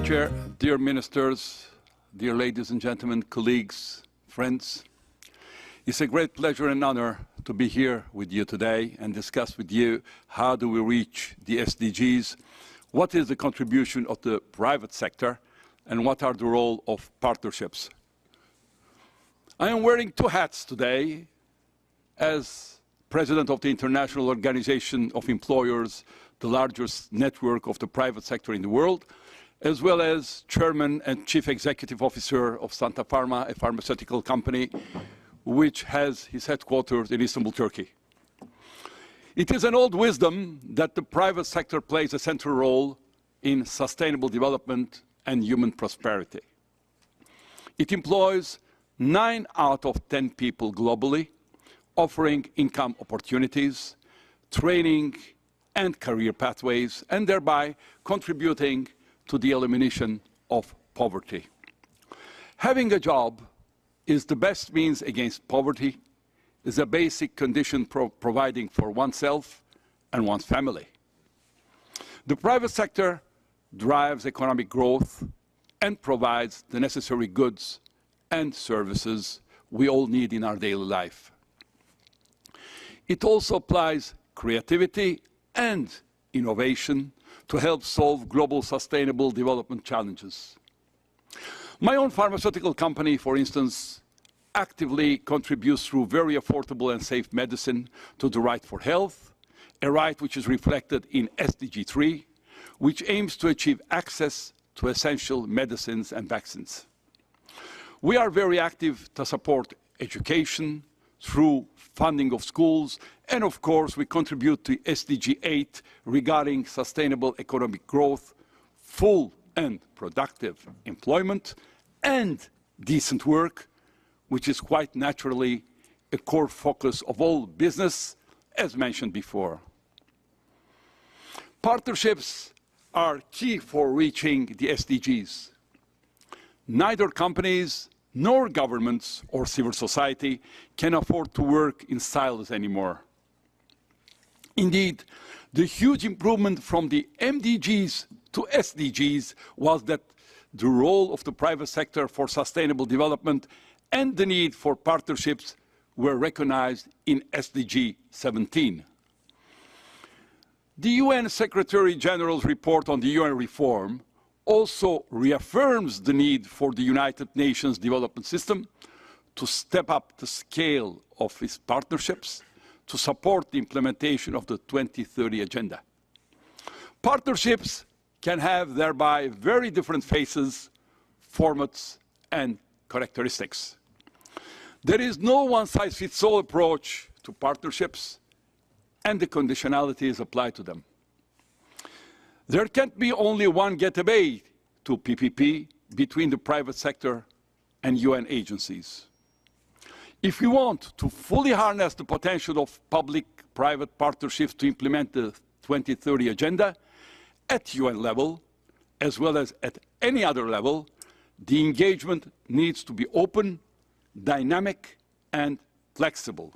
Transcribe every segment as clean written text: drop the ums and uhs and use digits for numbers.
Chair, dear ministers, dear ladies and gentlemen, colleagues, friends, it's a great pleasure and honor to be here with you today and discuss with you how do we reach the SDGs, what is the contribution of the private sector, and what are the role of partnerships. I am wearing two hats today as President of the International Organization of Employers, the largest network of the private sector in the world, as well as Chairman and Chief Executive Officer of Santa Pharma, a pharmaceutical company which has its headquarters in Istanbul, Turkey. It is an old wisdom that the private sector plays a central role in sustainable development and human prosperity. It employs 9 out of 10 people globally, offering income opportunities, training and career pathways, and thereby contributing to the elimination of poverty. Having a job is the best means against poverty, is a basic condition providing for oneself and one's family. The private sector drives economic growth and provides the necessary goods and services we all need in our daily life. It also applies creativity and innovation to help solve global sustainable development challenges. My own pharmaceutical company, for instance, actively contributes through very affordable and safe medicine to the right for health, a right which is reflected in SDG 3, which aims to achieve access to essential medicines and vaccines. We are very active to support education through funding of schools, and of course we contribute to SDG 8 regarding sustainable economic growth, full and productive employment, and decent work, which is quite naturally a core focus of all business, as mentioned before. Partnerships are key for reaching the SDGs. Neither companies nor governments or civil society can afford to work in silos anymore. Indeed, the huge improvement from the MDGs to SDGs was that the role of the private sector for sustainable development and the need for partnerships were recognized in SDG 17. The UN Secretary General's report on the UN reform also reaffirms the need for the United Nations development system to step up the scale of its partnerships to support the implementation of the 2030 Agenda. Partnerships can have thereby very different faces, formats, and characteristics. There is no one-size-fits-all approach to partnerships, and the conditionalities apply to them. There can't be only one gateway to PPP between the private sector and UN agencies. If we want to fully harness the potential of public-private partnerships to implement the 2030 Agenda at UN level, as well as at any other level, the engagement needs to be open, dynamic, and flexible.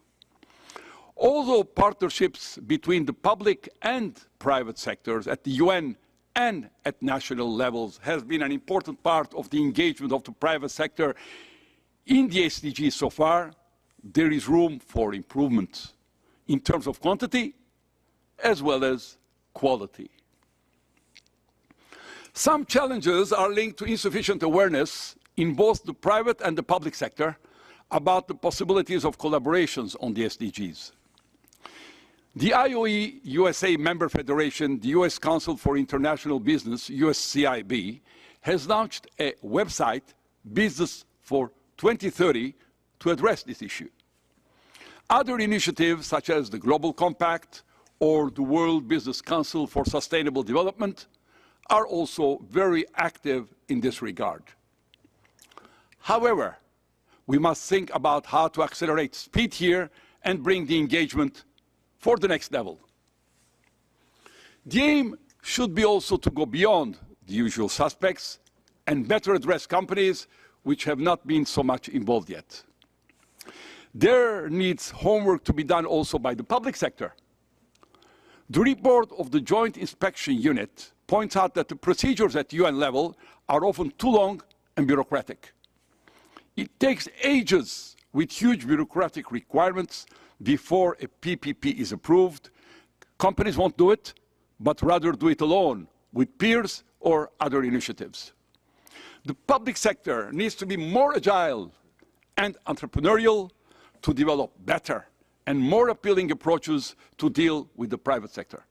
Although partnerships between the public and private sectors at the UN and at national levels has been an important part of the engagement of the private sector in the SDGs so far, there is room for improvement in terms of quantity as well as quality. Some challenges are linked to insufficient awareness in both the private and the public sector about the possibilities of collaborations on the SDGs. The IOE USA Member Federation, the US Council for International Business, USCIB, has launched a website, Business for 2030, to address this issue. Other initiatives, such as the Global Compact or the World Business Council for Sustainable Development, are also very active in this regard. However, we must think about how to accelerate speed here and bring the engagement for the next level. The aim should be also to go beyond the usual suspects and better address companies which have not been so much involved yet. There needs homework to be done also by the public sector. The report of the Joint Inspection Unit points out that the procedures at UN level are often too long and bureaucratic. It takes ages with huge bureaucratic requirements before a PPP is approved. Companies won't do it, but rather do it alone with peers or other initiatives. The public sector needs to be more agile and entrepreneurial to develop better and more appealing approaches to deal with the private sector.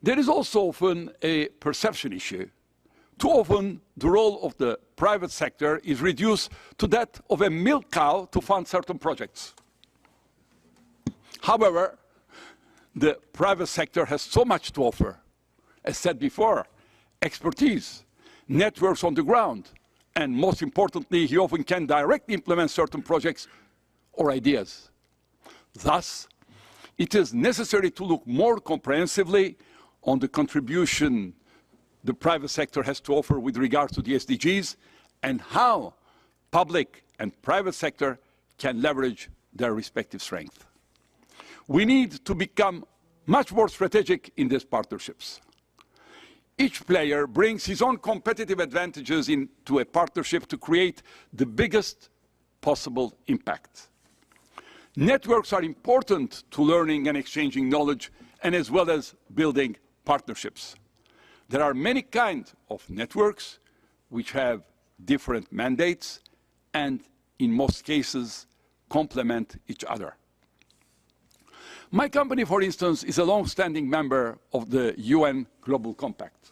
There is also often a perception issue. Too often, the role of the private sector is reduced to that of a milk cow to fund certain projects. However, the private sector has so much to offer. As said before, expertise, networks on the ground, and most importantly, he often can directly implement certain projects or ideas. Thus, it is necessary to look more comprehensively on the contribution the private sector has to offer with regard to the SDGs and how public and private sector can leverage their respective strength. We need to become much more strategic in these partnerships. Each player brings his own competitive advantages into a partnership to create the biggest possible impact. Networks are important to learning and exchanging knowledge, and as well as building partnerships. There are many kinds of networks which have different mandates and, in most cases, complement each other. My company, for instance, is a long-standing member of the UN Global Compact.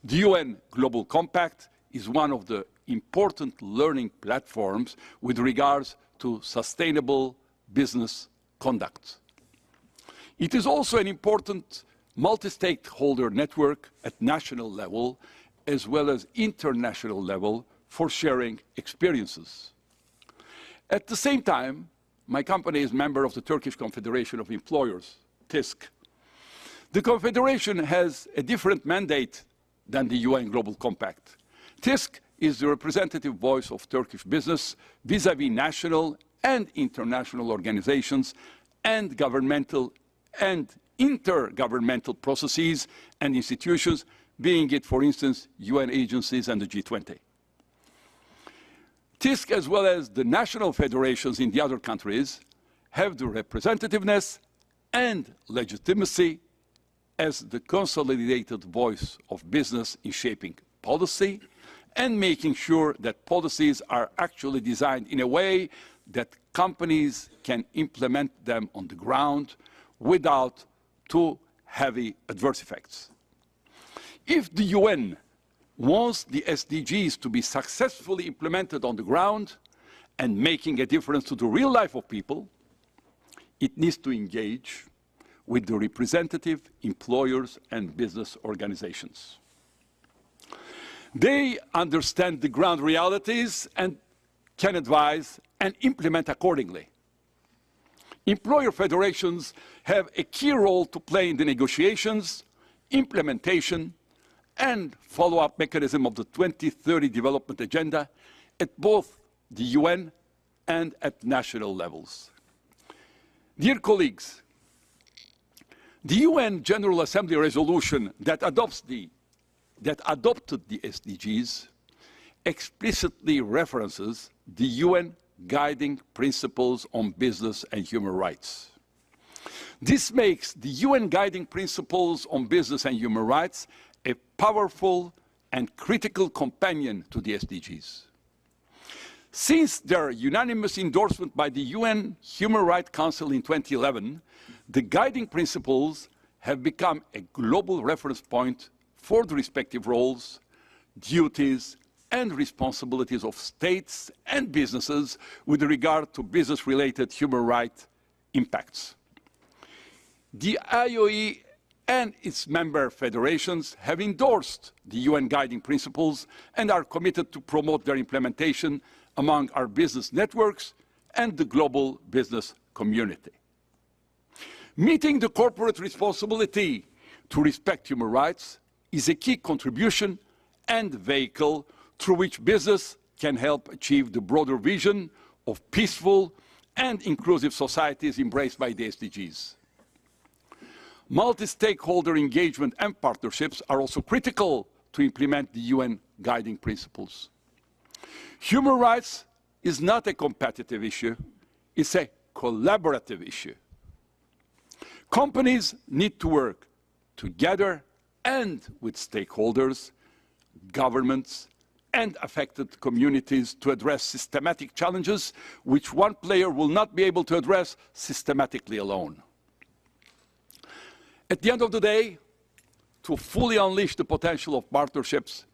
The UN Global Compact is one of the important learning platforms with regards to sustainable business conduct. It is also an important multi-stakeholder network at national level as well as international level for sharing experiences. At the same time, my company is a member of the Turkish Confederation of Employers, TİSK. The Confederation has a different mandate than the UN Global Compact. TİSK is the representative voice of Turkish business vis-à-vis national and international organizations and governmental and intergovernmental processes and institutions, being it, for instance, UN agencies and the G20. TİSK, as well as the national federations in the other countries, have the representativeness and legitimacy as the consolidated voice of business in shaping policy and making sure that policies are actually designed in a way that companies can implement them on the ground without too heavy adverse effects. If the UN wants the SDGs to be successfully implemented on the ground and making a difference to the real life of people, it needs to engage with the representative employers and business organizations. They understand the ground realities and can advise and implement accordingly. Employer federations have a key role to play in the negotiations, implementation, and follow-up mechanism of the 2030 Development Agenda at both the UN and at national levels. Dear colleagues, the UN General Assembly resolution that adopted the SDGs explicitly references the UN guiding principles on business and human rights. This makes the UN guiding principles on business and human rights a powerful and critical companion to the SDGs. Since their unanimous endorsement by the UN Human Rights Council in 2011, the guiding principles have become a global reference point for the respective roles, duties, and responsibilities of states and businesses with regard to business-related human rights impacts. The IOE and its member federations have endorsed the UN guiding principles and are committed to promote their implementation among our business networks and the global business community. Meeting the corporate responsibility to respect human rights is a key contribution and vehicle through which business can help achieve the broader vision of peaceful and inclusive societies embraced by the SDGs. Multi-stakeholder engagement and partnerships are also critical to implement the UN guiding principles. Human rights is not a competitive issue, it's a collaborative issue. Companies need to work together and with stakeholders, governments, and affected communities to address systematic challenges which one player will not be able to address systematically alone. At the end of the day, to fully unleash the potential of partnerships,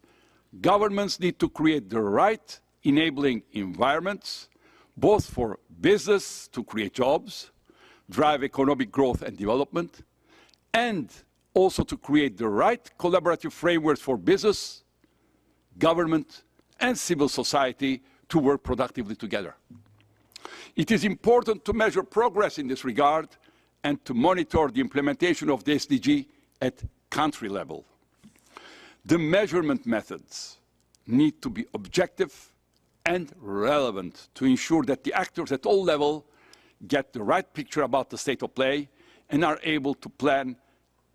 governments need to create the right enabling environments, both for business to create jobs, drive economic growth and development, and also to create the right collaborative frameworks for business, government, and civil society to work productively together. It is important to measure progress in this regard and to monitor the implementation of the SDG at country level. The measurement methods need to be objective and relevant to ensure that the actors at all levels get the right picture about the state of play and are able to plan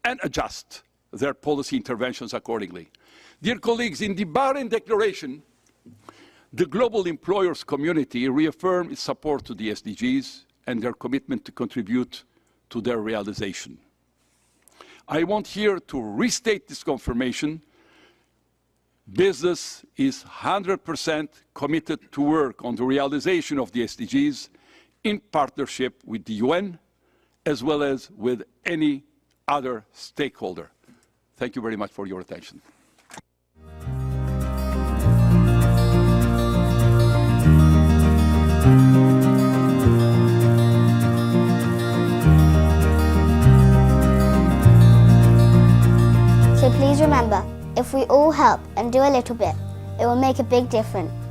and adjust their policy interventions accordingly. Dear colleagues, in the Bahrain Declaration, the global employers community reaffirmed its support to the SDGs and their commitment to contribute to their realization. I want here to restate this confirmation. Business is 100% committed to work on the realization of the SDGs in partnership with the UN, as well as with any other stakeholder. Thank you very much for your attention. So please remember, if we all help and do a little bit, it will make a big difference.